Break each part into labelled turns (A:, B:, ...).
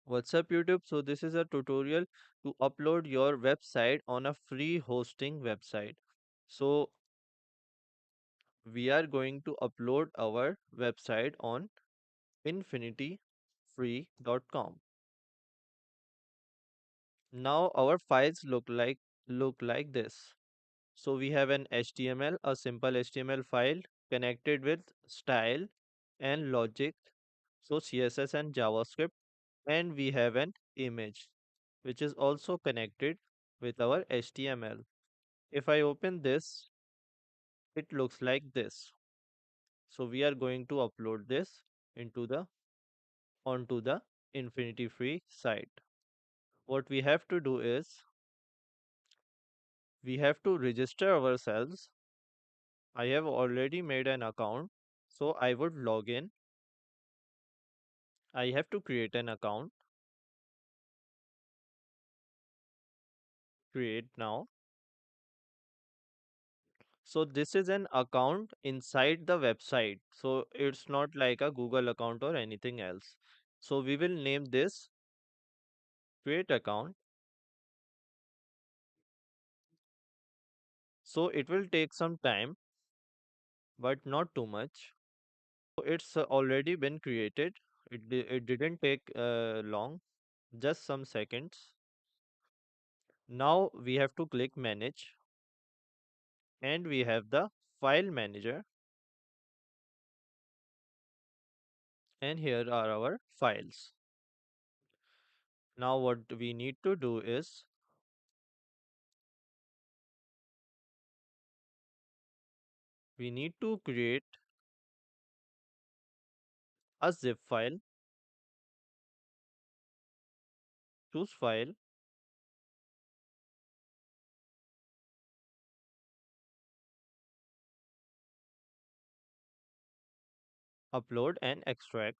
A: What's up YouTube? So this is a tutorial to upload your website on a free hosting website. So we are going to upload our website on infinityfree.com. Now our files look like this. So we have an HTML, a simple HTML file connected with style and logic, so CSS and JavaScript, and we have an image which is also connected with our HTML. If I open this, it looks like this. So we are going to upload this into the onto the Infinity Free site. What we have to do is we have to register ourselves. I have already made an account, so I would log in. I have to create an account. Create now. So this is an account inside the website. So it's not like a Google account or anything else. So we will name this create account. So it will take some time, but not too much. So it's already been created. It didn't take long, just some seconds. Now we have to click manage, and we have the file manager, and here are our files. Now what we need to do is we need to create a zip file. Choose file, upload and extract.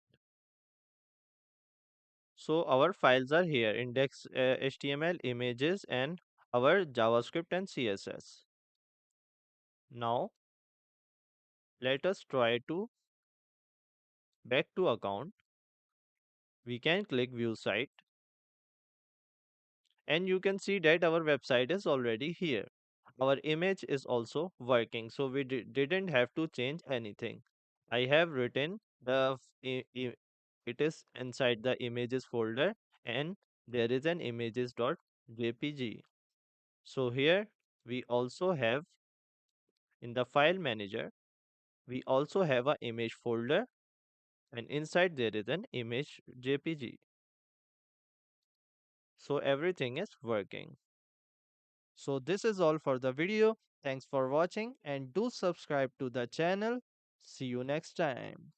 A: So our files are here, index HTML, images, and our JavaScript and CSS. Now let us try to back to account. We can click view site, and you can see that our website is already here. Our image is also working, so we didn't have to change anything. I have written it is inside the images folder, and there is an images.jpg. So here we also have in the file manager, we also have a image folder, and inside there is an image JPG. So everything is working. So this is all for the video. Thanks for watching and do subscribe to the channel. See you next time.